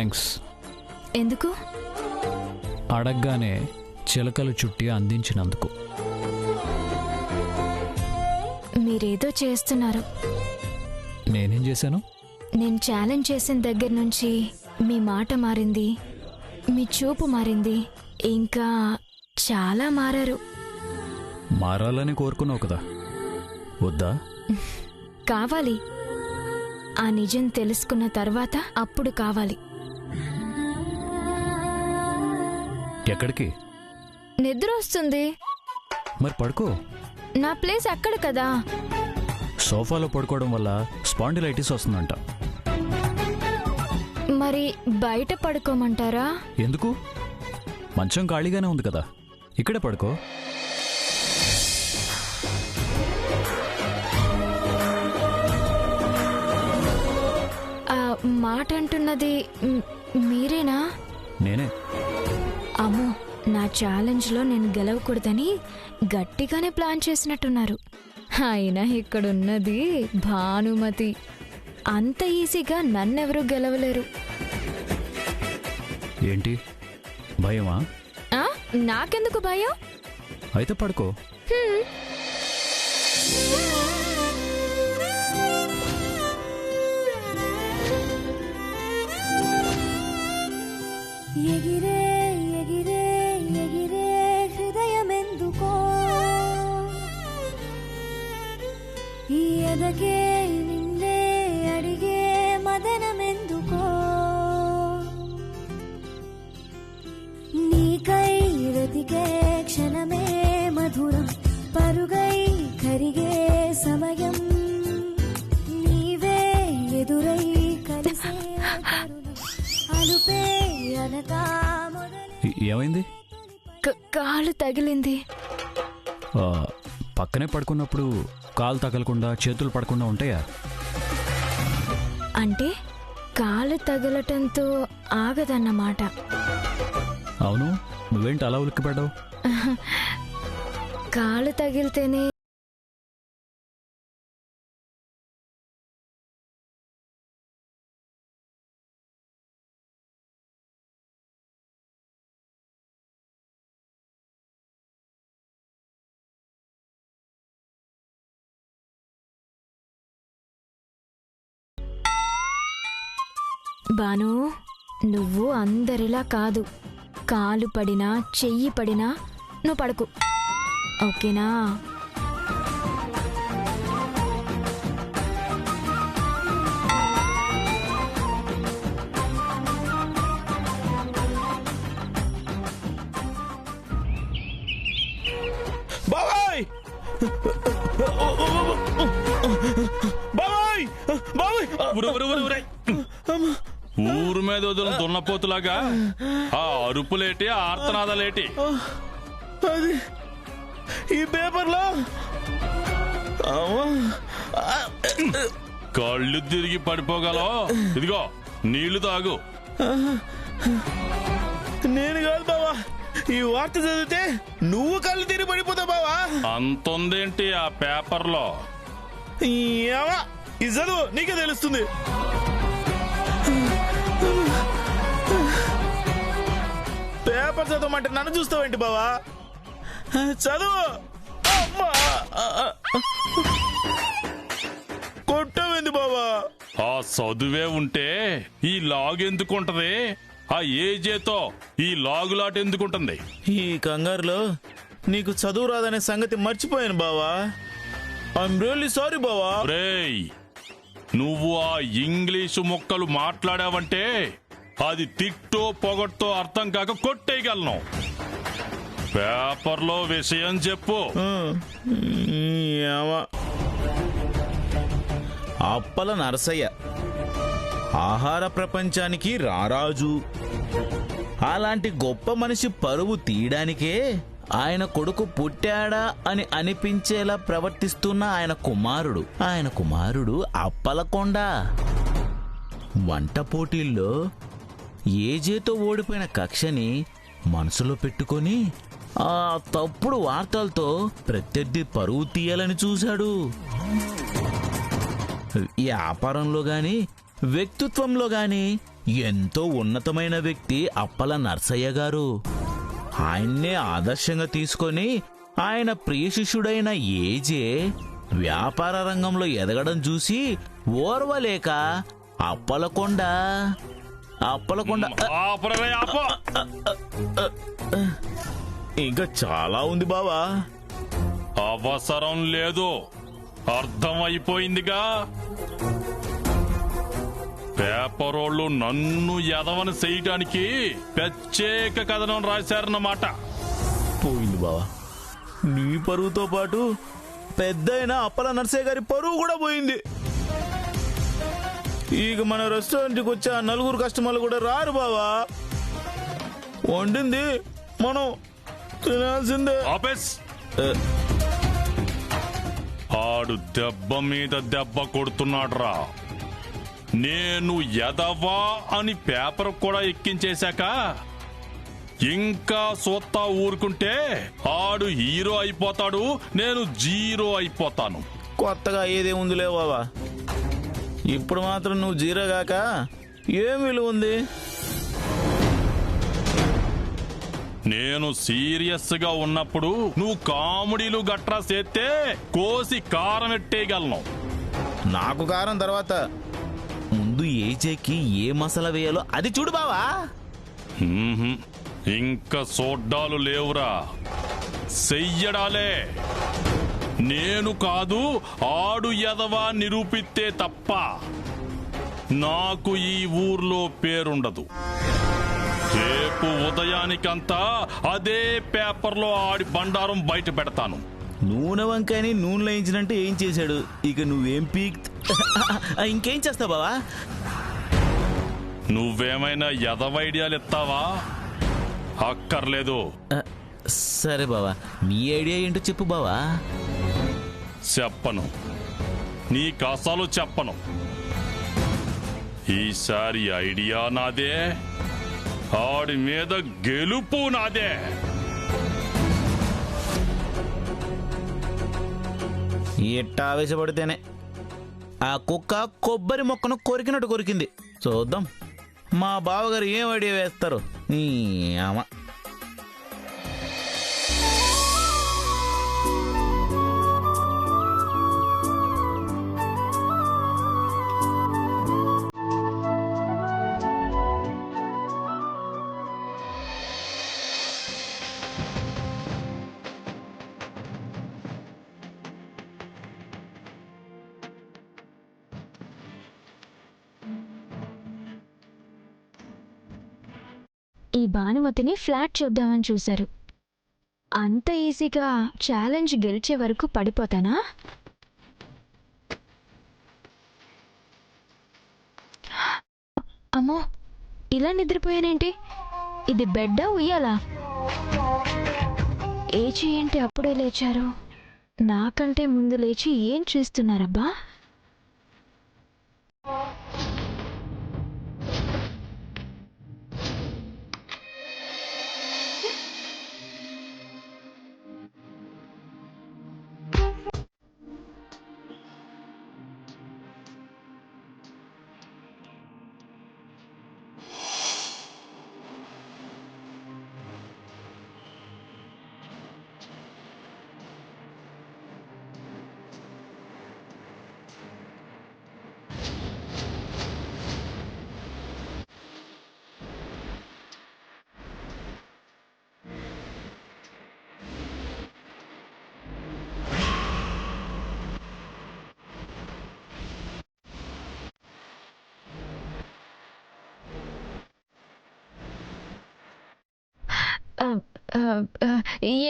Thanks. ఎందుకు? అడగ్గానే చిలకలు చుట్టి అందించినందుకు. మీరేదో చేస్తున్నారు. నేనేం చేశాను? నేను ఛాలెంజ్ చేసిన దగ్గర నుంచి మీ మాట మారింది, మీ చూపు మారింది, ఇంకా చాలా మారారు. మారాలని కోరుకున్నావు కదా, వద్దా? కావాలి. ఆ నిజం తెలుసుకున్న తర్వాత అప్పుడు కావాలి. ఎక్కడికి? నిద్ర వస్తుంది. మరి పడుకో. నా ప్లేస్ అక్కడ కదా. సోఫాలో పడుకోవడం వల్ల స్పాండిలైటిస్ వస్తుందంట. మరి బయట పడుకోమంటారా? ఎందుకు? మంచం ఖాళీగానే ఉంది కదా, ఇక్కడే పడుకో. ఆ మాట అంటున్నది మీరేనా? నేనే. అమ్మో, నా ఛాలెంజ్లో నేను గెలవకూడదని గట్టిగానే ప్లాన్ చేసినట్టున్నారు. అయినా ఇక్కడున్నది భానుమతి. అంత ఈజీగా నన్నెవరూ గెలవలేరు. ఏంటి భయమా? నాకెందుకు భయం? అయితే పడుకో. ఎగిరే ఎగిరే ఎగిరే హృదయమెందుకో ఈ ఎదకే నిన్నే అడిగే మదనమెందుకో నీకై వెతికే క్షణమే మధురం పరుగై కరిగే సమయం నీవే ఎదురై కలిసే అలుపే అనగా ఏమైంది? కాలు తగిలింది. పక్కనే పడుకున్నప్పుడు కాలు తగలకుండా చేతులు పడకుండా ఉంటాయా? అంటే కాలు తగలటంతో ఆగదన్నమాట. అవును, నువ్వేంటి అలా ఉలిక్కిపడ్డావు? కాలు తగిలితేనే బాను, నువ్వు అందరిలా కాదు. కాలు పడినా చెయ్యి పడినా నువ్వు పడుకు, ఓకేనా? బాబాయ్ బాబాయ్ బాబాయ్! ఊరు మీద వదిలిన దున్నపోతులాగా ఆ అరుపులేటి, ఆ ఆర్తనాదాలేటి? అది ఈ పేపర్లో కళ్ళు తిరిగి పడిపోగలవు. ఇదిగో నీళ్లు తాగు. నేను కాదు బావా, ఈ వార్త చదివితే నువ్వు కళ్ళు తిరిగి పడిపోతావు బావా. అంతుందేంటి ఆ పేపర్లో? ఈ చదువు నీకే తెలుస్తుంది. పేపర్ చదవమంటే నన్ను చూస్తావేంటి బావా? చదువు. కొట్టవేంది బావా? ఆ చదువే ఉంటే ఈ లాగు ఎందుకుంటది? ఆ ఏజేతో ఈ లాగులాట ఎందుకుంటుంది? ఈ కంగారులో నీకు చదువు రాదనే సంగతి మర్చిపోయాను బావా. ఐఎమ్ రియల్లీ సారీ బావా. రేయ్, నువ్వు ఆ ఇంగ్లీషు ముక్కలు మాట్లాడావంటే అది తిట్టో పొగట్టో అర్థం కాక కొట్టేయగలను. పేపర్లో విషయం చెప్పు. అప్పల నరసయ్య ఆహార ప్రపంచానికి రారాజు. అలాంటి గొప్ప మనిషి పరువు తీయడానికే ఆయన కొడుకు పుట్టాడా అని అనిపించేలా ప్రవర్తిస్తున్న ఆయన కుమారుడు అప్పలకొండ. వంట పోటీల్లో ఏజేతో ఓడిపోయిన కక్షని మనసులో పెట్టుకొని ఆ తప్పుడు వార్తలతో ప్రత్యర్థి పరువు తీయాలని చూశాడు. వ్యాపారంలో గాని వ్యక్తిత్వంలో గాని ఎంతో ఉన్నతమైన వ్యక్తి అప్పల నర్సయ్య గారు. ఆయన్నే ఆదర్శంగా తీసుకొని ఆయన ప్రియ శిష్యుడైన ఏజే వ్యాపార రంగంలో ఎదగడం చూసి ఓర్వలేక అప్పలకొండ ఆపరే, ఆపు. ఇంకా చాలా ఉంది బావా. అవసరం లేదు, అర్థమైపోయిందిగా. పేపరోళ్ళు నన్ను ఎదవని చేయటానికి ప్రత్యేక కథనం రాశారన్నమాట. పోయింది బావా, నీ పరువుతో పాటు పెద్దయిన అప్పల నర్సయ్య గారి పరువు కూడా పోయింది. ఇక మన రెస్టారెంట్కి వచ్చే ఆ 4 కస్టమర్లు కూడా రారు బావా. వండింది మనం తినాల్సిందే. ఆపేస్. ఆడు దెబ్బ మీద దెబ్బ కొడుతున్నాడ్రా. నేను ఎదవా అని పేపర్ కూడా ఎక్కించేశాక ఇంకా సోత్తా ఊరుకుంటే ఆడు హీరో అయిపోతాడు, నేను జీరో అయిపోతాను. కొత్తగా ఏదే ఉందిలే బావా. ఇప్పుడు మాత్రం నువ్వు జీరోగాక ఏం విలువ ఉంది? నేను సీరియస్ గా ఉన్నప్పుడు నువ్వు కామెడీలు గట్రా చేస్తే కోసి కారం ఎట్టేయగలను. నాకు కారం తర్వాత ముందు ఏజేకి ఏ మసాలా వేయాలో అది చూడు బావా. ఇంకా సోడ్డాలు లేవురా, చెయ్యడాలే. నేను కాదు ఆడు ఎదవా నిరూపిస్తే తప్ప నాకు ఈ ఊర్లో పేరుండదు. రేపు ఉదయానికంతా అదే పేపర్లో ఆడి బండారం బయట పెడతాను. నూనె వంకాయని నూనెలో వేయించినంటే ఏం చేశాడు, ఇక నువ్వేం ఇంకేం చేస్తావు బావా? నువ్వేమైనా ఎదవ ఐడియాలు ఇస్తావా? అక్కర్లేదు. సరే బావా, నీ ఐడియా ఏంటో చెప్పు బావా. చెప్పను, నీకు అసలు చెప్పను. ఈసారి ఐడియా నాదే, ఆడి మీద గెలుపు నాదే. ఎట్టా ఆవేశపడితేనే ఆ కుక్క కొబ్బరి మొక్కను కొరికినట్టు కొరికింది. చూద్దాం మా బావగారు ఏం ఐడియా వేస్తారు. నీ అమ్మ. ఈ భానుమతిని ఫ్లాట్ చూద్దామని చూశారు. అంత ఈజీగా ఛాలెంజ్ గెలిచే వరకు పడిపోతానా? అమ్మో, ఇలా నిద్రపోయానేంటి? ఇది బెడ్డా ఉయ్యాలా? ఏచి ఏంటి అప్పుడే లేచారు? నాకంటే ముందు లేచి ఏం చూస్తున్నారబ్బా?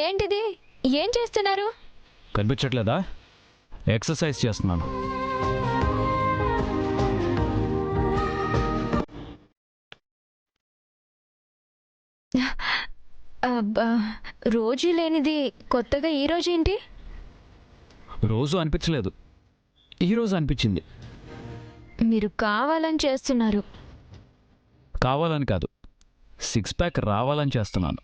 ఏంటిది? ఏం చేస్తున్నారు? కనిపించట్లేదా? ఎక్సర్సైజ్ చేస్తున్నాను. రోజు లేనిది కొత్తగా ఈ రోజు ఏంటి? రోజు అనిపించలేదు, ఈరోజు అనిపించింది. మీరు కావాలని చేస్తున్నారు. కావాలని కాదు, 6 ప్యాక్ రావాలని చేస్తున్నాను.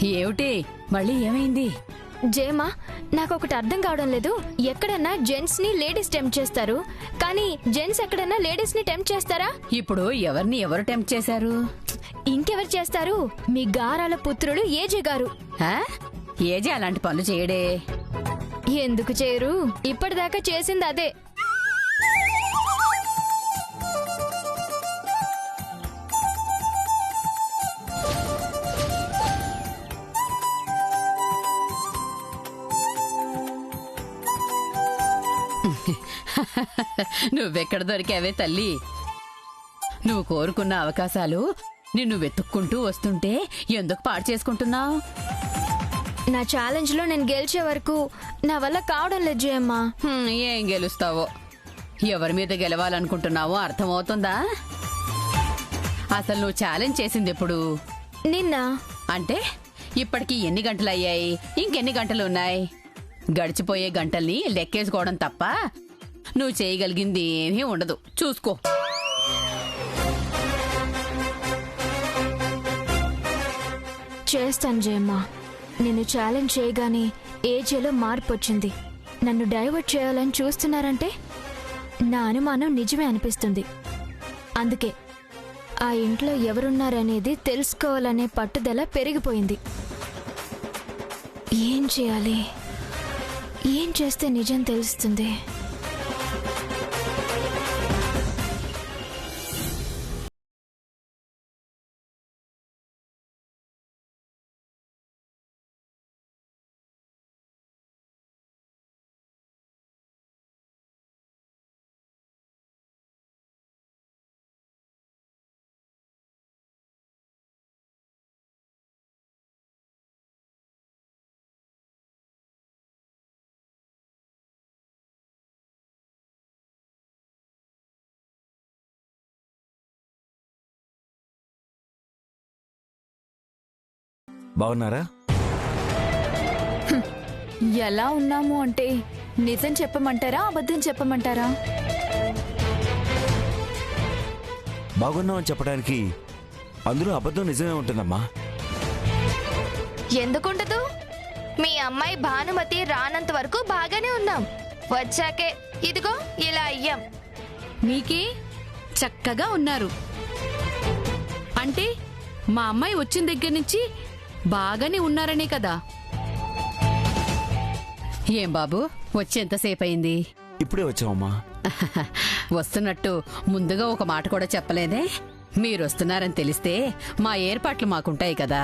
ఏమిటి మళ్ళీ ఏమైంది? జయమా, నాకు ఒకటి అర్థం కావడం లేదు. ఎక్కడన్నా జెంట్స్ ని లేడీస్ టెంప్ట్ చేస్తారు, కానీ జెంట్స్ ఎక్కడన్నా లేడీస్ ని టెంప్ట్ చేస్తారా? ఇప్పుడు ఎవరిని ఎవరు టెంప్ట్ చేశారు? ఇంకెవరు చేస్తారు? మీ గారాల పుత్రుడు ఏజే గారు. ఆ? ఏజే అలాంటి పనులు చేయడే. ఎందుకు చేయరు? ఇప్పటిదాకా చేసింది అదే. నువ్వెక్కడ దొరికావే తల్లి? నువ్వు కోరుకున్న అవకాశాలు నిన్ను వెతుక్కుంటూ వస్తుంటే ఎందుకు పాడు చేసుకుంటున్నావు? నా ఛాలెంజ్ లో నేను గెలిచే వరకు నా వల్ల కావడం లేదు జయమ్మా. ఏం గెలుస్తావో, ఎవరి మీద గెలవాలనుకుంటున్నావో అర్థమవుతుందా? అసలు నువ్వు ఛాలెంజ్ చేసింది ఎప్పుడు? నిన్న. అంటే ఇప్పటికి ఎన్ని గంటలయ్యాయి? ఇంకెన్ని గంటలు ఉన్నాయి? గడిచిపోయే గంటల్ని లెక్కేసుకోవడం తప్ప నువ్వు చేయగలిగింది ఏమీ ఉండదు. చూసుకో. చేస్తాను జయమ్మా. నేను ఛాలెంజ్ చేయగానే ఏజేలో మార్పు వచ్చింది. నన్ను డైవర్ట్ చేయాలని చూస్తున్నారంటే నా అనుమానం నిజమే అనిపిస్తుంది. అందుకే ఆ ఇంట్లో ఎవరున్నారనేది తెలుసుకోవాలనే పట్టుదల పెరిగిపోయింది. ఏం చేయాలి? ఏం చేస్తే నిజం తెలుస్తుంది? బాగున్నారా? ఎలా ఉన్నాము అంటే నిజం చెప్పమంటారా, అబద్ధం చెప్పమంటారా? బాగున్నామని చెప్పడానికి అందులో అబద్ధం నిజమే ఉంటుందమ్మా. ఎందుకుండదు? మీ అమ్మాయి భానుమతి రానంత వరకు బాగానే ఉన్నాం. వచ్చాకే ఇదిగో ఇలా అయ్యాం. మీకే చక్కగా ఉన్నారు అంటే మా అమ్మాయి వచ్చిన దగ్గర నుంచి బాగానే ఉన్నారనే కదా. ఏం బాబు, వచ్చి ఎంతసేపు అయింది? ఇప్పుడే వచ్చామమ్మా. వస్తున్నట్టు ముందుగా ఒక మాట కూడా చెప్పలేదే? మీరు వస్తున్నారని తెలిస్తే మా ఏర్పాట్లు మాకుంటాయి కదా.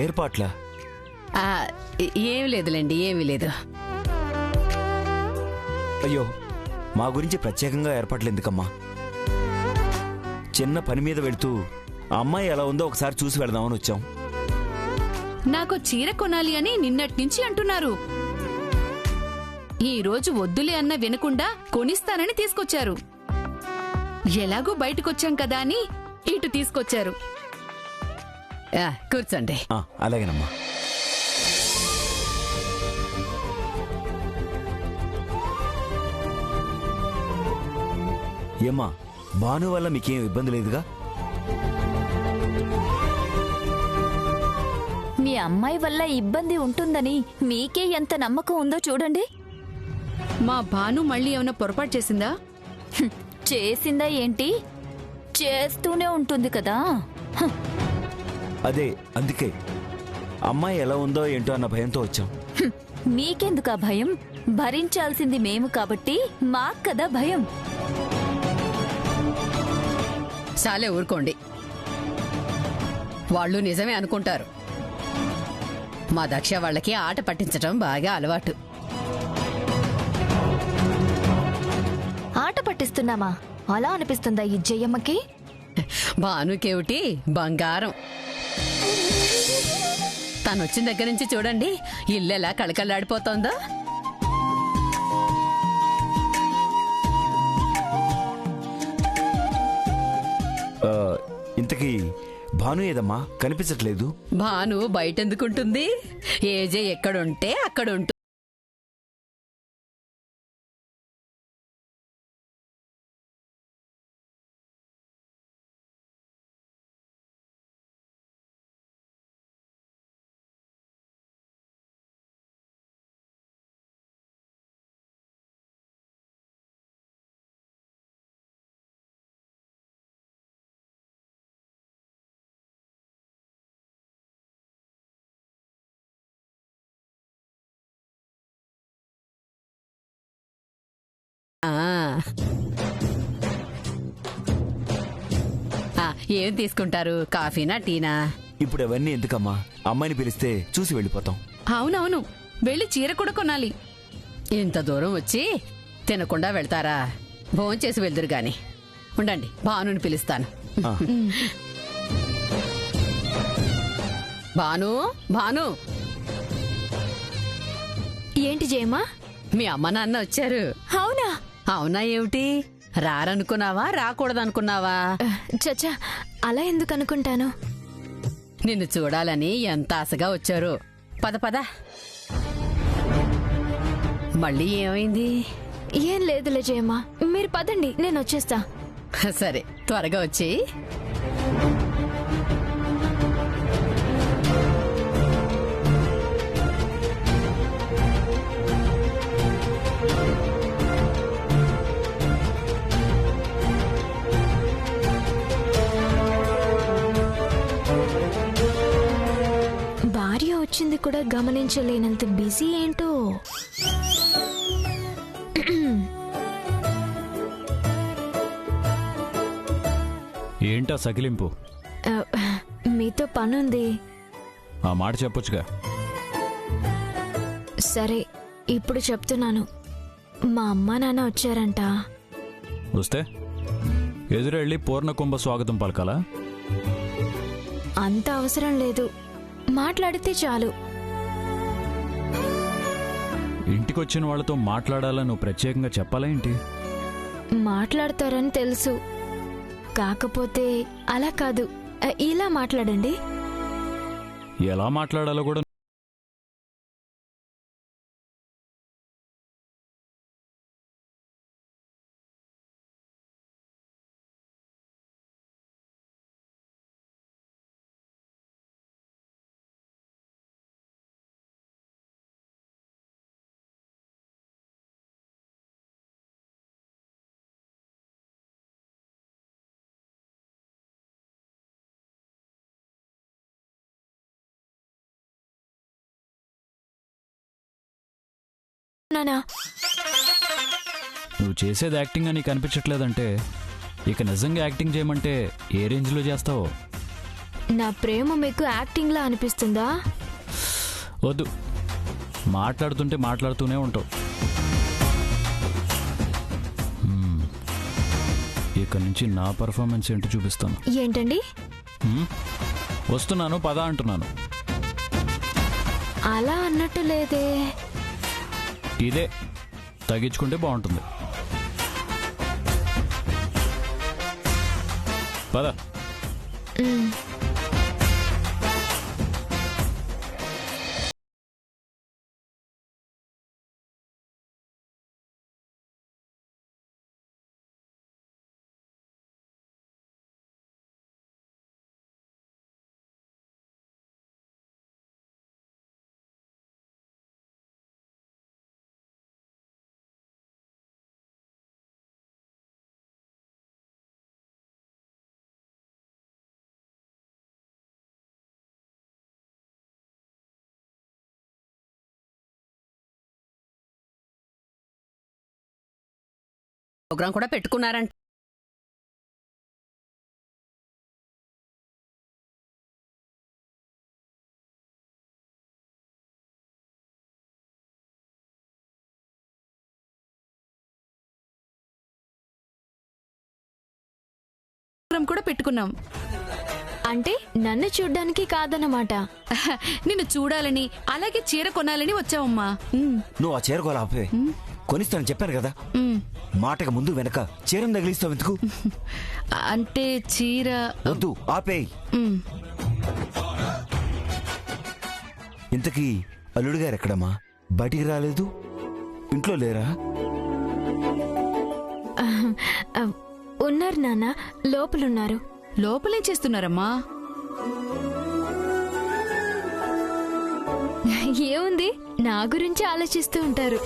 ఏర్పాట్లా? ఆ, ఏమి లేదులేండి, ఏమీ లేదు. అయ్యో, మా గురించి ప్రత్యేకంగా ఏర్పాట్లు ఎందుకమ్మా? చిన్న పని మీద వెళుతూ ఆ అమ్మాయి ఎలా ఉందో ఒకసారి చూసి వెళదామని వచ్చాం. నాకు చీర కొనాలి అని నిన్నటి నుంచి అంటున్నారు. ఈ రోజు వద్దులే అన్న వినకుండా కొనిస్తానని తీసుకొచ్చారు. ఎలాగో బయటకొచ్చాం కదా అని ఇటు తీసుకొచ్చారు. కూర్చోండి. అలాగేనమ్మా. ఏమ్మా, భాను వల్ల మీకేం ఇబ్బంది లేదుగా? మీ అమ్మాయి వల్ల ఇబ్బంది ఉంటుందని మీకే ఎంత నమ్మకం ఉందో చూడండి. మా భాను మళ్ళీ ఏమైనా పొరపాటు చేసిందా? చేసిందా ఏంటి? చేస్తూనే ఉంటుంది కదా. అదే, అందుకే అమ్మాయి ఎలా ఉందో ఏంటో అన్న భయంతో వచ్చాం. మీకెందుకా భయం? భరించాల్సింది మేము కాబట్టి మాకు కదా భయం. చాలే ఊరుకోండి. వాళ్ళు నిజమే అనుకుంటారు. మా దక్ష వాళ్ళకి ఆట పట్టించడం బాగా అలవాటు. ఆట పట్టిస్తున్నామా? అలా అనిపిస్తుందా ఈ జయమ్మకి? భానుకేమిటి బంగారం. తనొచ్చిన దగ్గర నుంచి చూడండి ఇల్లెలా కళకళలాడిపోతోందో. ఇంతకీ భాను ఏదమ్మా కనిపించట్లేదు? భాను బయటెందుకుంటుంది? ఏజే ఎక్కడుంటే అక్కడుంటుంది. ఏం తీసుకుంటారు, కాఫీనా టీనా? ఇప్పుడు అవన్నీ ఎందుకమ్మా, అమ్మాయిని పిలిస్తే చూసి వెళ్ళిపోతాం. అవునవును, వెళ్ళి చీర కూడా కొనాలి. ఇంత దూరం వచ్చి తినకుండా వెళ్తారా? భోంచేసి వెళ్దురు గాని. ఉండండి, భానుని పిలుస్తాను. ఆ. భాను, భాను, ఏంటి జయమా? మీ అమ్మ నాన్న వచ్చారు. అవునా? అవునా ఏమిటి, రారనుకున్నావా, రాకూడదనుకున్నావా? చచ్చా, అలా ఎందుకు అనుకుంటాను? నిన్ను చూడాలని ఎంత ఆశగా వచ్చారు. పద పద. మళ్ళీ ఏమైంది? ఏం లేదులే జయమా, మీరు పదండి, నేను వచ్చేస్తా. సరే, త్వరగా వచ్చి. భార్య వచ్చింది కూడా గమనించలేనంత బిజీ ఏంటో. ఏంటా సకిలింపు? ఆ, మీతో పనుంది. ఆ మాట చెప్పొచ్చుగా. సరే, ఇప్పుడు చెప్తున్నాను. మా అమ్మా నాన్న వచ్చారంట. వస్తే ఎదురెళ్ళి పూర్ణకుంభ స్వాగతం పలకాలా? అంత అవసరం లేదు, మాట్లాడితే చాలు. ఇంటికొచ్చిన వాళ్ళతో మాట్లాడాలని నువ్వు ప్రత్యేకంగా చెప్పాలా ఏంటి? మాట్లాడతారని తెలుసు, కాకపోతే అలా కాదు, ఇలా మాట్లాడండి. ఎలా మాట్లాడాలో కూడా నానా, నువ్వు చేసేది యాక్టింగ్ అని కనిపించట్లేదంటే ఇక నిజంగా యాక్టింగ్ చేయమంటే ఏ రేంజ్లో చేస్తావో? నా ప్రేమ మీకు యాక్టింగ్లా అనిపిస్తుందా? వద్దు, మాట్లాడుతుంటే మాట్లాడుతూనే ఉంటావు. ఇక నుంచి నా పర్ఫార్మెన్స్ ఏంటో చూపిస్తాను. ఏంటండి? వస్తున్నాను పద అంటున్నాను. అలా అన్నట్టు లేదే. ఇదే తగ్గించుకుంటే బాగుంటుంది. పద. ప్రోగ్రాం కూడా పెట్టుకున్నారంట. కూడా పెట్టుకున్నాం అంటే నన్ను చూడ్డానికి కాదన్నమాట. నిన్ను చూడాలని, అలాగే చీర కొనాలని వచ్చావమ్మా. నువ్వు ఆ చీర కొల ఆపే, కొనిస్తాను చెప్పాను కదా. మాటకు ముందు వెనక చీరను తగిలిస్తావు ఎందుకు? అంటే చీర వద్దు, ఆపేయ్. ఇంతకీ అల్లుడు గారు ఎక్కడమ్మా? బయటికి రాలేదు, ఇంట్లో లేరా? ఉన్నారు నాన్న, లోపలున్నారు. లోపలేం చేస్తున్నారమ్మా? ఏముంది, నా గురించి ఆలోచిస్తూ ఉంటారు.